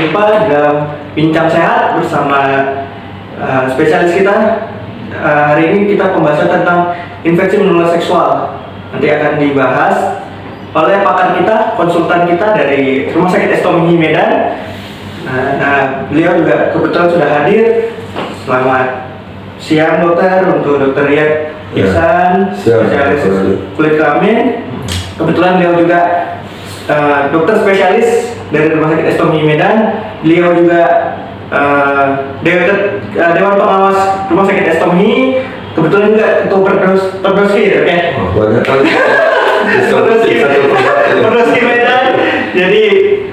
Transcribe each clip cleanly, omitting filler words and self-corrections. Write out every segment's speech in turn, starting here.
berjumpa dalam Bincang Sehat bersama spesialis kita. Hari ini kita pembahasan tentang infeksi menular seksual. Nanti akan dibahas oleh pakar kita, konsultan kita dari Rumah Sakit Estomihi Medan. Nah, beliau juga kebetulan sudah hadir. Selamat siang dokter, untuk Dokter Riyad Ihsan, spesialis kulit kelamin. Kebetulan beliau juga dokter spesialis dari Rumah Sakit Estomihi Medan. Beliau juga Dewan Pengawas Rumah Sakit Estomihi. Kebetulan juga ketua Perdoski, oke? Banyak kali. Perdoski Medan. Jadi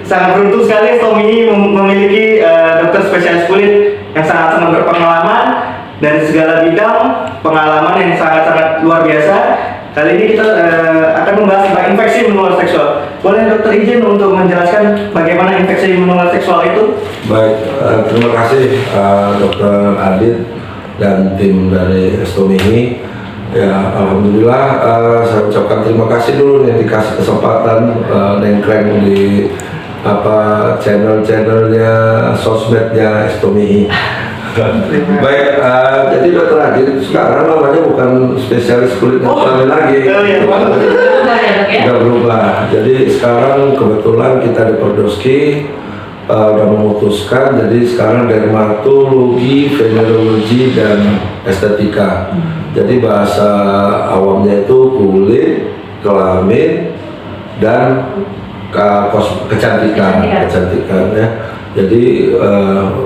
sangat beruntung sekali Estomihi memiliki dokter spesialis kulit yang sangat berpengalaman dari segala bidang, pengalaman yang sangat luar biasa. Kali ini kita akan membahas tentang infeksi menular seksual. Boleh dokter izin untuk menjelaskan bagaimana infeksi menular seksual itu? Baik, terima kasih Dokter Adit dan tim dari Estomihi. Ya, alhamdulillah saya ucapkan terima kasih dulu nih dikasih kesempatan nengkleng di channelnya sosmednya Estomihi. Baik, jadi Dokter Adit sekarang namanya bukan spesialis kulit kelamin lagi. Sudah berubah. Jadi sekarang kebetulan kita di Perdoski udah memutuskan, jadi sekarang dermatologi, venerologi dan estetika. Jadi bahasa awamnya itu kulit, kelamin, dan kecantikan ya. Jadi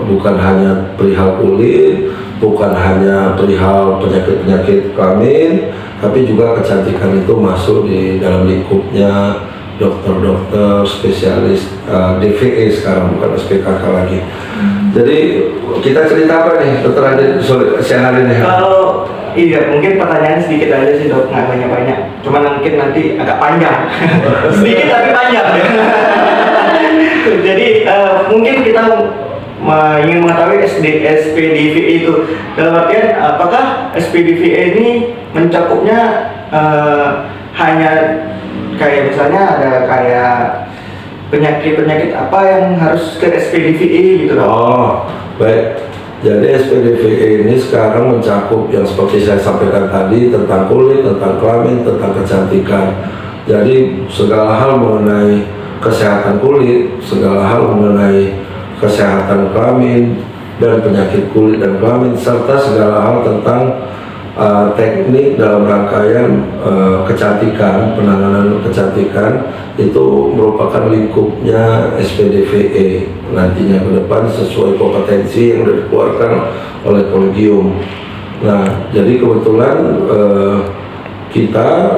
bukan hanya perihal kulit, bukan hanya perihal penyakit-penyakit kelamin, tapi juga kecantikan itu masuk di dalam lingkupnya dokter-dokter spesialis DVE sekarang, bukan SPKK lagi. Jadi kita cerita apa nih Dokter Adit siang hari ini? Kalau iya, mungkin pertanyaan sedikit aja sih dok, nggak banyak-banyak. Cuman mungkin nanti agak panjang, sedikit tapi panjang. Jadi mungkin kita ingin mengetahui SPDVA itu dalam artian apakah SPDVA ini mencakupnya hanya kayak misalnya ada kayak penyakit apa yang harus ke SPDVA gitu dok? Oh, baik. Jadi SPDVA ini sekarang mencakup yang seperti saya sampaikan tadi tentang kulit, tentang kelamin, tentang kecantikan. Jadi segala hal mengenai kesehatan kulit, segala hal mengenai kesehatan kelamin dan penyakit kulit dan kelamin, serta segala hal tentang teknik dalam rangkaian kecantikan, penanganan kecantikan itu merupakan lingkupnya SPDVA nantinya ke depan sesuai kompetensi yang sudah dikeluarkan oleh kolegium. Nah, jadi kebetulan kita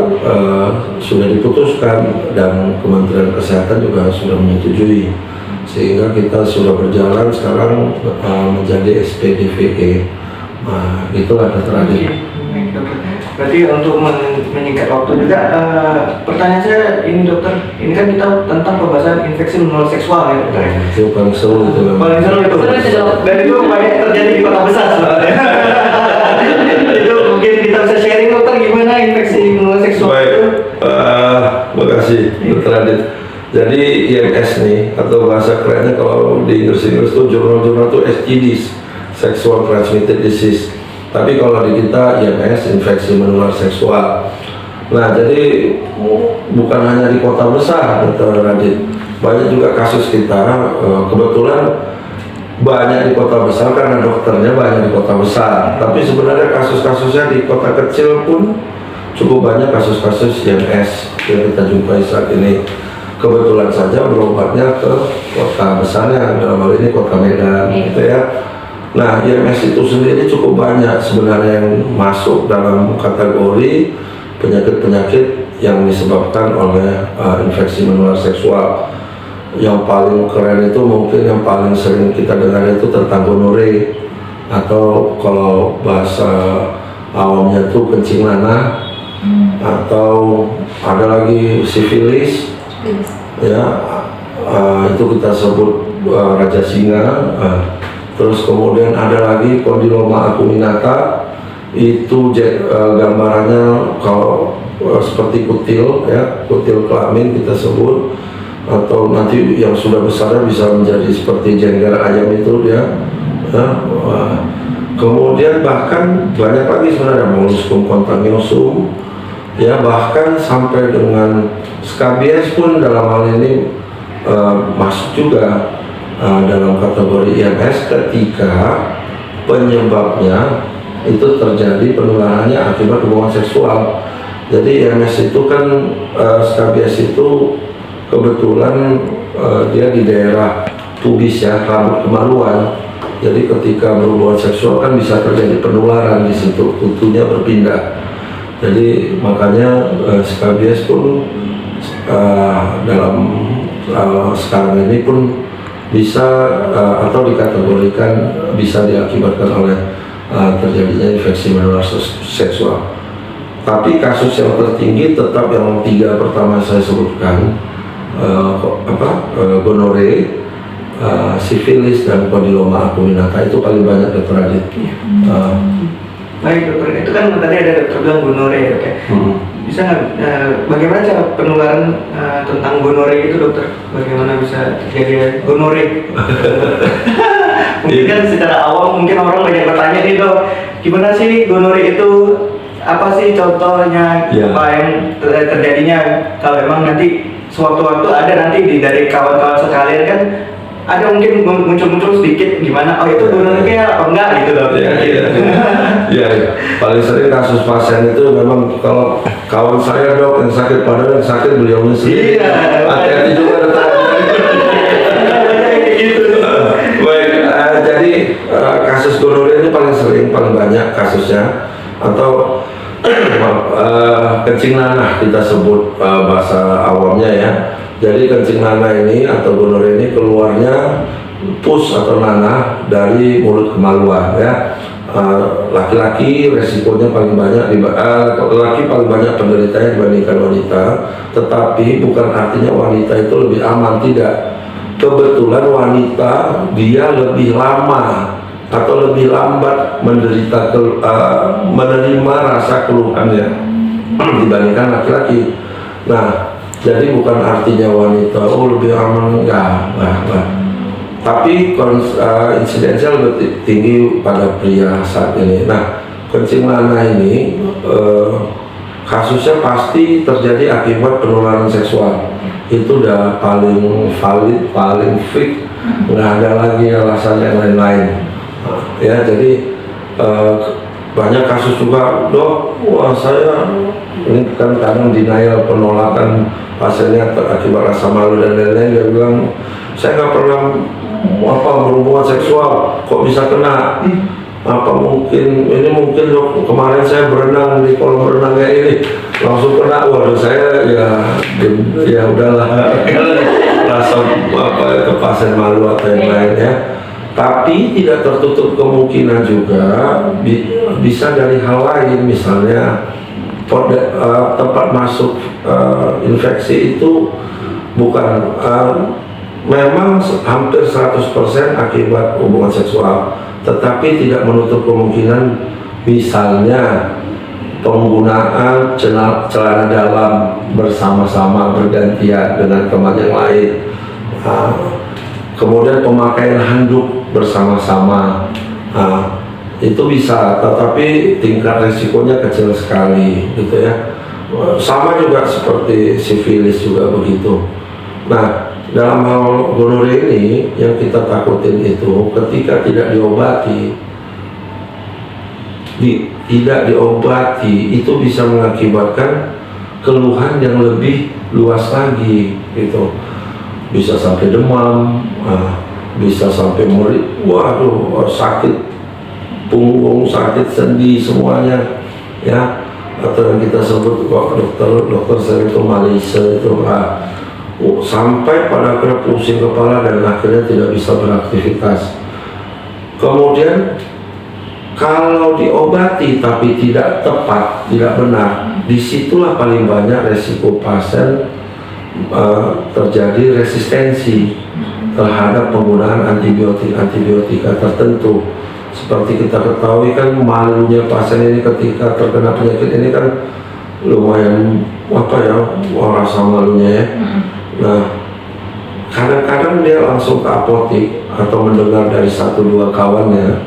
sudah diputuskan dan Kementerian Kesehatan juga sudah menyetujui, sehingga kita sudah berjalan sekarang menjadi SPDVA. Nah, itulah Dokter Adit. Berarti untuk menyingkat waktu juga, pertanyaan saya ini dokter, ini kan kita tentang pembahasan infeksi menular seksual ya dokter. Itu paling seru itu. Paling seru itu. Dan itu banyak terjadi di kota besar sebenarnya. Itu mungkin kita bisa sharing dokter gimana infeksi menular seksual itu. Terima kasih Dokter Adit. Jadi IMS nih atau bahasa kerennya kalau di Inggris itu jurnal-jurnal itu STDs, Sexual Transmitted Disease. Tapi kalau di kita IMS, infeksi menular seksual. Nah, jadi bukan hanya di kota besar, Dokter Adit. Banyak juga kasus kita, kebetulan banyak di kota besar karena dokternya banyak di kota besar. Tapi sebenarnya kasus-kasusnya di kota kecil pun cukup banyak kasus-kasus IMS yang kita jumpai saat ini. Kebetulan saja berobatnya ke kota besarnya, dalam hal ini kota Medan, gitu ya. Nah, IMS itu sendiri cukup banyak sebenarnya yang masuk dalam kategori penyakit-penyakit yang disebabkan oleh infeksi menular seksual. Yang paling keren itu mungkin yang paling sering kita dengar itu tentang gonore, atau kalau bahasa awamnya itu kencing nanah, atau ada lagi sifilis, ya, itu kita sebut raja singa. Terus kemudian ada lagi kondiloma acuminata, itu gambarannya kalau seperti kutil, ya, kutil kelamin kita sebut. atau nanti yang sudah besarnya bisa menjadi seperti jengger ayam itu ya. Kemudian bahkan banyak lagi sebenarnya molluscum contagiosum ya, bahkan sampai dengan scabies pun dalam hal ini masuk juga dalam kategori IMS ketika penyebabnya itu terjadi penularannya akibat hubungan seksual. Jadi IMS itu kan scabies itu kebetulan dia di daerah pubis ya, rambut kemaluan. Jadi ketika berhubungan seksual kan bisa terjadi penularan di situ, kutunya berpindah. Jadi makanya scabies pun dalam sekarang ini pun bisa atau dikategorikan bisa diakibatkan oleh terjadinya infeksi menular seksual. Tapi kasus yang tertinggi tetap yang 3 pertama saya sebutkan, gonore, sifilis dan kondiloma acuminata itu paling banyak Dr. Adit. Baik dokter, itu kan tadi ada dokter bilang gonore ya dok ya. Bisa nggak, bagaimana cara penularan tentang gonore itu dokter? Bagaimana bisa terjadi gonore? Mungkin kan secara awam mungkin orang banyak bertanya nih dok, gimana sih gonore itu? Apa sih contohnya apa yang terjadinya kalau emang nanti sewaktu-waktu ada nanti dari kawan-kawan sekalian kan ada mungkin muncul-muncul sedikit gimana, oh itu gonore apa enggak gitu loh. Iya, paling sering kasus pasien itu memang kalau kawan saya dok yang sakit, padahal yang sakit beliaunya sendiri. Hati-hati juga dokter. Baik, jadi kasus gonore ini paling sering, paling banyak kasusnya, atau kencing nanah kita sebut bahasa awamnya ya. Jadi kencing nanah ini atau gonore ini keluarnya pus atau nanah dari mulut kemaluan ya. Laki-laki resikonya paling banyak, laki paling banyak penderitanya dibandingkan wanita, tetapi bukan artinya wanita itu lebih aman, tidak. Kebetulan wanita dia lebih lama atau lebih lambat menerima rasa keluhannya dibandingkan laki-laki. Nah, jadi bukan artinya wanita lebih aman, enggak. Tapi insidensial lebih tinggi pada pria saat ini. Nah, kencing nanah ini kasusnya pasti terjadi akibat penularan seksual. Itu udah paling valid, paling fix, nggak ada lagi alasan yang lain-lain. Ya, jadi banyak kasus juga dok, saya ini kan kadang denial, penolakan pasiennya akibat rasa malu dan lain-lain. Dia bilang saya nggak pernah berhubungan seksual, kok bisa kena? Apa mungkin ini mungkin dok, kemarin saya berenang di kolam renangnya ini langsung kena. Waduh, saya ya udahlah rasa itu pasien malu atau yang lain ya. Tapi tidak tertutup kemungkinan juga bisa dari hal lain, misalnya tempat masuk infeksi itu bukan memang hampir 100% akibat hubungan seksual, tetapi tidak menutup kemungkinan misalnya penggunaan celana dalam bersama-sama bergantian dengan teman yang lain, kemudian pemakaian handuk bersama-sama, itu bisa, tetapi tingkat resikonya kecil sekali gitu ya. Sama juga seperti sifilis juga begitu. Nah, dalam hal gonore ini yang kita takutin itu ketika tidak diobati, itu bisa mengakibatkan keluhan yang lebih luas lagi gitu. Bisa sampai demam, bisa sampai waduh, sakit punggung, sakit sendi semuanya ya, atau yang kita sebut dokter serikomalise itu sampai pada akhirnya pusing kepala dan akhirnya tidak bisa beraktivitas. Kemudian kalau diobati tapi tidak tepat, tidak benar, disitulah paling banyak resiko pasien terjadi resistensi terhadap penggunaan antibiotika tertentu. Seperti kita ketahui kan, malunya pasien ini ketika terkena penyakit ini kan lumayan rasa malunya ya. Nah, kadang-kadang dia langsung ke apotik atau mendengar dari 1-2 kawannya,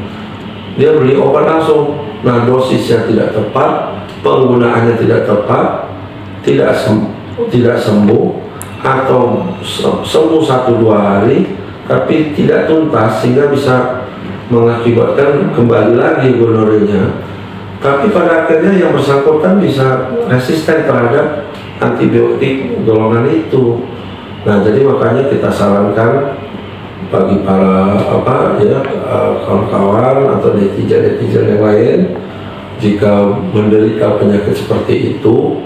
dia beli obat langsung. Nah, dosisnya tidak tepat, penggunaannya tidak tepat, tidak sembuh, atau sembuh 1-2 hari tapi tidak tuntas, sehingga bisa mengakibatkan kembali lagi gonorenya. Tapi pada akhirnya yang bersangkutan bisa resisten terhadap antibiotik golongan itu. Nah, jadi makanya kita sarankan bagi para kawan-kawan atau netizen yang lain, jika menderita penyakit seperti itu,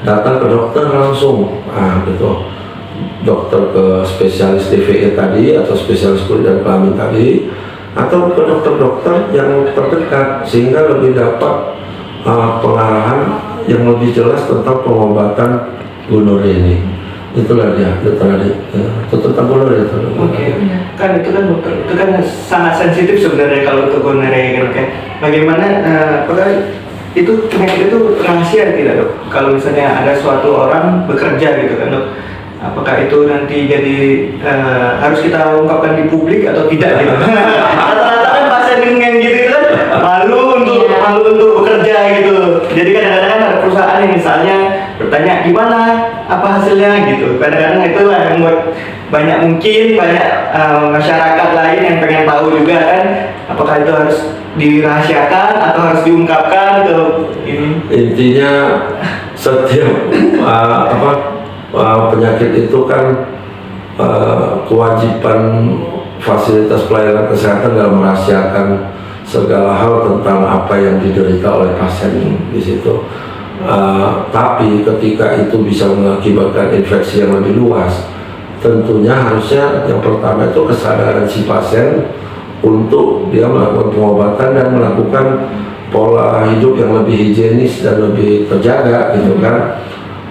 datang ke dokter langsung. Gitu. Dokter ke spesialis TVE tadi atau spesialis kulit dan kelamin tadi, atau ke dokter-dokter yang terdekat, sehingga lebih dapat pengarahan yang lebih jelas tentang pengobatan gonorrea ini. Itulah dia, dokter Adit. Itu tentang gonorrea. Oke, kan itu kan dokter, itu kan sangat sensitif sebenarnya kalau untuk gonorrea kan. Bagaimana apakah itu penyakit itu rahasia tidak, Dok? Kalau misalnya ada suatu orang bekerja gitu kan, Dok, apakah itu nanti jadi harus kita ungkapkan di publik atau tidak gitu? Rata-rata kan pasien yang gitu kan malu untuk bekerja gitu. Jadi kadang-kadang ada perusahaan yang misalnya bertanya gimana, apa hasilnya gitu. Kadang-kadang itulah yang buat banyak masyarakat lain yang pengen tahu juga kan, apakah itu harus dirahasiakan atau harus diungkapkan ke ini. Intinya setiap penyakit itu kan kewajiban fasilitas pelayanan kesehatan dalam merahasiakan segala hal tentang apa yang diderita oleh pasien di situ. Tapi ketika itu bisa mengakibatkan infeksi yang lebih luas, tentunya harusnya yang pertama itu kesadaran si pasien untuk dia melakukan pengobatan dan melakukan pola hidup yang lebih higienis dan lebih terjaga gitu kan.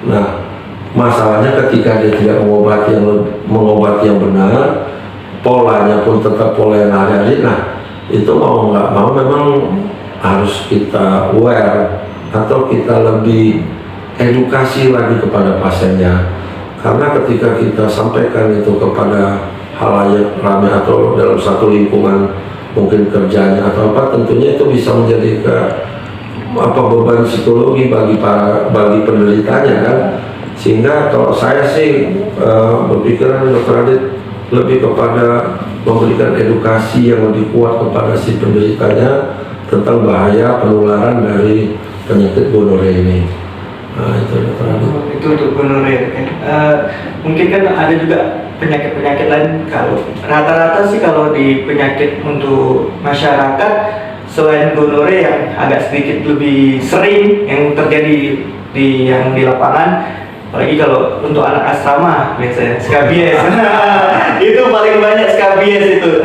Nah, masalahnya ketika dia tidak mengobati yang benar, polanya pun tetap pola yang hari-hari. Nah, itu mau nggak mau memang harus kita aware atau kita lebih edukasi lagi kepada pasiennya. Karena ketika kita sampaikan itu kepada halayak ramai atau dalam satu lingkungan, mungkin kerjanya atau apa, tentunya itu bisa menjadi beban psikologi bagi penderitanya kan. Sehingga kalau saya sih berpikiran, Dokter Adit, lebih kepada memberikan edukasi yang lebih kuat kepada si penderitanya tentang bahaya penularan dari penyakit gonorrea ini. Nah, itu Dokter Adit. Itu untuk gonorrea kan. Mungkin kan ada juga penyakit-penyakit lain. Kalau rata-rata sih kalau di penyakit untuk masyarakat, selain gonorrea yang agak sedikit lebih sering yang terjadi di lapangan, apalagi kalau untuk anak asrama biasanya skabies. Itu paling banyak skabies itu.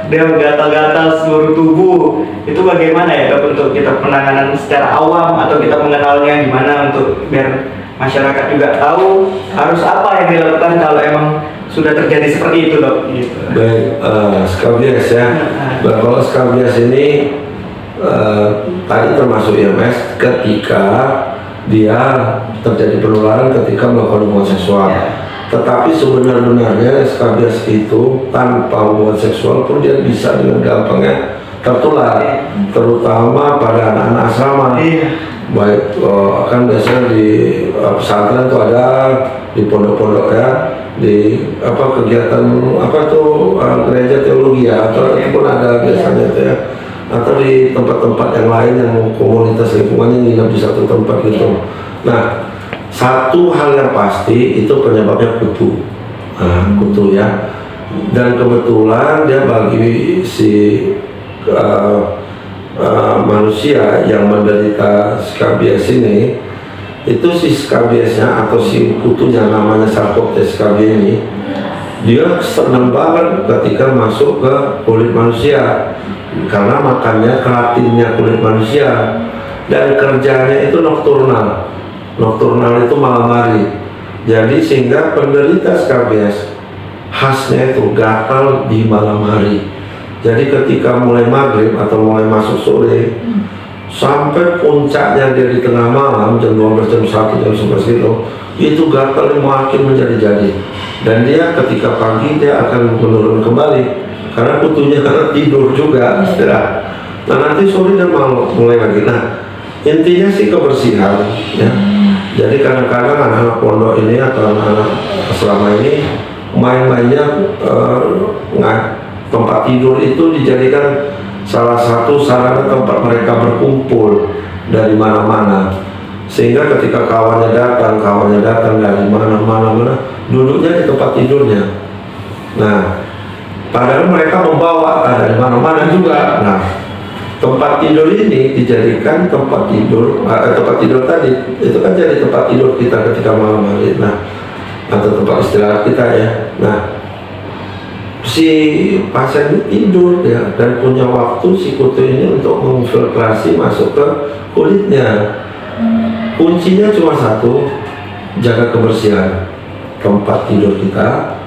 Dia gatal-gatal seluruh tubuh. Itu bagaimana ya, Dok, untuk kita penanganan secara awam atau kita mengenalnya gimana untuk biar masyarakat juga tahu harus apa yang dilakukan kalau emang sudah terjadi seperti itu, Dok? Gitu. Baik, skabies ya. Kalau skabies ini tadi termasuk IMS ketika dia terjadi penularan ketika melakukan hubungan seksual. Tetapi sebenarnya skabies itu tanpa hubungan seksual pun dia bisa dengan gampangnya tertular, terutama pada anak-anak asrama. Baik, kan biasanya di pesantren itu ada, di pondok-pondok ya, di kegiatan gereja teologi ya, atau pun ada biasanya itu ya, atau di tempat-tempat yang lain yang komunitas lingkungannya nginap di satu tempat gitu. Nah, satu hal yang pasti itu penyebabnya kutu, kutu ya. Dan kebetulan dia bagi si manusia yang menderita skabies ini, itu si skabiesnya atau si kutunya namanya Sarcoptes scabiei ini, dia senang banget ketika masuk ke kulit manusia karena makannya keratinnya kulit manusia, dan kerjanya itu nokturnal itu malam hari. Jadi sehingga penderita skabies khasnya itu gatal di malam hari. Jadi ketika mulai maghrib atau mulai masuk sore sampai puncaknya dia di tengah malam jam 12, jam 1, jam 11 itu gatal yang makin menjadi-jadi. dan dia ketika pagi dia akan menurun kembali karena kutunya karena tidur juga istirahat. Nah nanti sore dia mau mulai lagi. Nah intinya sih kebersihan ya. Jadi kadang-kadang anak-anak pondok ini atau anak-anak selama ini main-mainnya tempat tidur itu dijadikan salah satu sarana tempat mereka berkumpul dari mana-mana, sehingga ketika kawannya datang dari mana-mana duduknya di tempat tidurnya. Nah padahal mereka membawa dari mana-mana juga. Nah tempat tidur ini dijadikan tempat tidur tadi itu kan jadi tempat tidur kita ketika malam hari, nah atau tempat istirahat kita ya. Nah si pasien ini tidur ya dan punya waktu si kutu ini untuk menginfiltrasi masuk ke kulitnya. Kuncinya cuma satu, jaga kebersihan tempat tidur kita,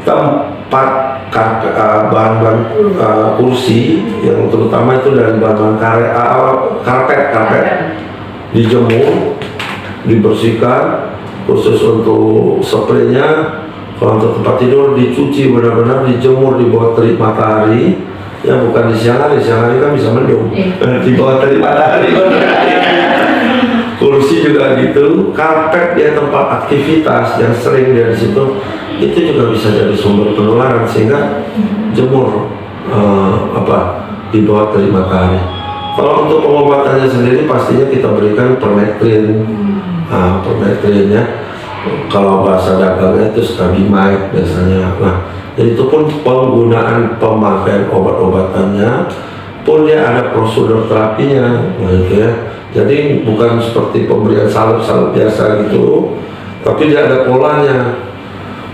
tempat bahan-bahan kursi yang terutama itu dari bahan-bahan karpet dijemur, dibersihkan khusus untuk spraynya. Kalau untuk tempat tidur dicuci benar-benar, dijemur di bawah terik matahari ya, bukan di siang hari kan bisa mendung, di bawah terik matahari. Kursi juga gitu, karpet dia tempat aktivitas yang sering dia di situ, itu juga bisa jadi sumber penularan, sehingga jemur di bawah terik matahari. Kalau untuk pengobatannya sendiri pastinya kita berikan permetrin, permetrin ya. Kalau bahasa dagangnya itu stabimide biasanya. Nah itu pun penggunaan pemakaian obat-obatannya pun dia ada prosedur terapinya gitu ya. Jadi bukan seperti pemberian salep-salep biasa gitu, tapi dia ada polanya.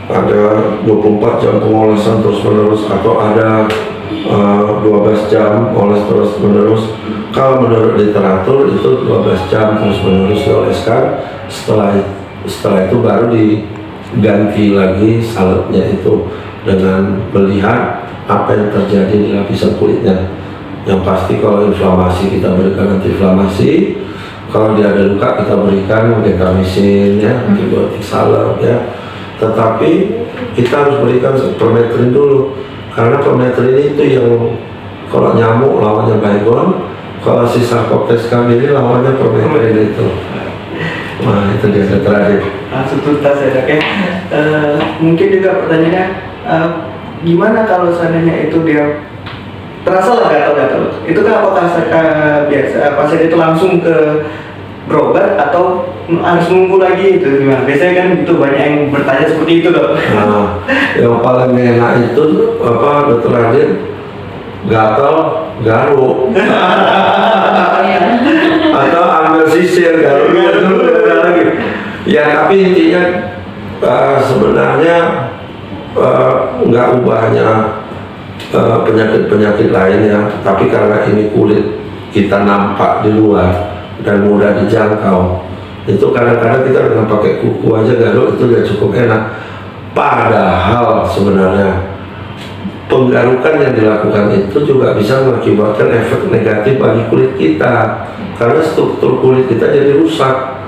Ada 24 jam pengolesan terus menerus, atau ada 12 jam oles terus menerus. Kalau menurut literatur itu 12 jam terus menerus dioleskan, setelah itu baru diganti lagi salepnya itu dengan melihat apa yang terjadi di lapisan kulitnya. Yang pasti kalau inflamasi kita berikan antiinflamasi, kalau dia ada luka kita berikan gentamicin ya, antibiotik salep ya. Tetapi kita harus berikan permetrin dulu, karena permetrin itu yang kalau nyamuk lawannya baygon, kalau si Sarcoptes camili lawannya permetrin itu. Nah itu dia terakhir. Langsung tuntas ya dok ya. Mungkin juga pertanyaannya, gimana kalau seandainya itu dia terasa lah gatal-gatal, itu kan apakah biasa pasien itu langsung ke berobat atau harus nunggu lagi, itu gimana? Biasanya kan itu banyak yang bertanya seperti itu dok. Nah yang paling enak itu dokter Adit, gatal garuk atau ambil sisir garuk lagi ya. Tapi intinya sebenarnya nggak ubahnya penyakit-penyakit lain ya, tapi karena ini kulit kita nampak di luar dan mudah dijangkau, itu kadang-kadang kita dengan pakai kuku aja garuk itu udah cukup enak. Padahal sebenarnya penggarukan yang dilakukan itu juga bisa mengakibatkan efek negatif bagi kulit kita, karena struktur kulit kita jadi rusak,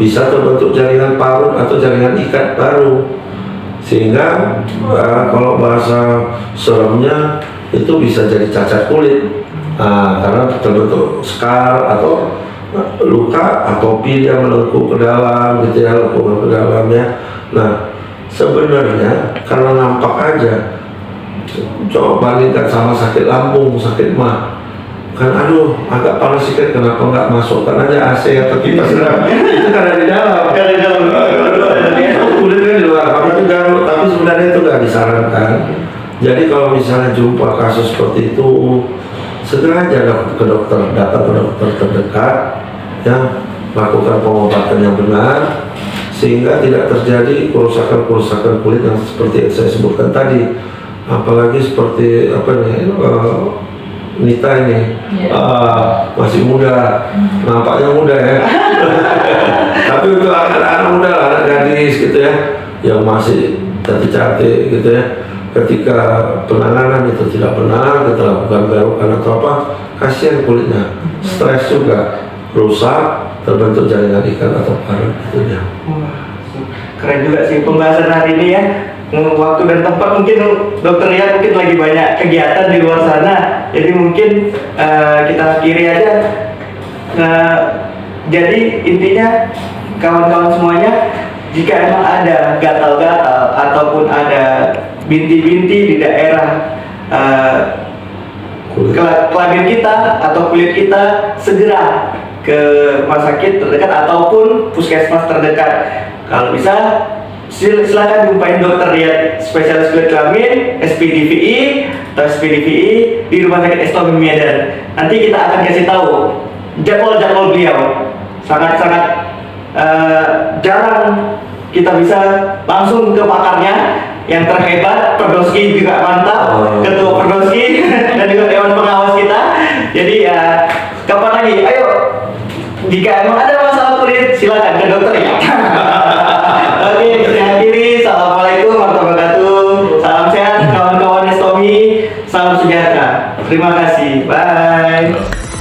bisa terbentuk jaringan parut atau jaringan ikat baru, sehingga kalau bahasa seremnya itu bisa jadi cacat kulit. Karena terbentuk scar atau luka, atopi dia melengkung ke dalam gitu ya, lengkungan ke dalamnya. Nah sebenarnya karena nampak aja, coba bandingkan sama sakit lambung, sakit mah kan, aduh agak panas sedikit, kenapa nggak masukkan aja AC atau kipas? Itu karena di dalam, kulitnya di luar, apa itu garuk, tapi sebenarnya itu nggak disarankan. Jadi kalau misalnya jumpa kasus seperti itu, segera aja datang ke dokter terdekat ya, lakukan pengobatan yang benar sehingga tidak terjadi kerusakan kulit yang seperti yang saya sebutkan tadi. Apalagi seperti Nita ini masih muda, nampaknya muda ya. Tapi untuk anak-anak muda lah, anak gadis gitu ya, yang masih cantik-cantik gitu ya, ketika penanganan itu tidak benar, kita lakukan garukan atau apa, kasihan kulitnya, stres juga, rusak, terbentuk jaringan ikat atau parut gitu ya. Keren juga sih pembahasan hari ini ya. Waktu dan tempat mungkin dokter Rian mungkin lagi banyak kegiatan di luar sana, jadi mungkin kita akhiri aja. Jadi intinya kawan-kawan semuanya, jika emang ada gatal-gatal ataupun ada binti-binti di daerah kelamin kita atau kulit kita, segera ke rumah sakit terdekat ataupun puskesmas terdekat. Kalau bisa silakan jumpain dokter Rian, spesialis kulit kelamin, SPDVI atau SPDVI di Rumah Sakit Estomi Medan. Nanti kita akan kasih tahu jadwal-jadwal beliau. Sangat-sangat jarang kita bisa langsung ke pakarnya yang terhebat. Perdoski juga mantap, ketua Perdoski dan juga dewan pengawas kita. Jadi kapan lagi? Ayo, jika emang ada masalah kulit silakan ke dokter ya. Oke, saya akhiri. Assalamualaikum warahmatullahi wabarakatuh. Salam sehat kawan-kawan Estomi. Salam sejahtera. Terima kasih. Bye.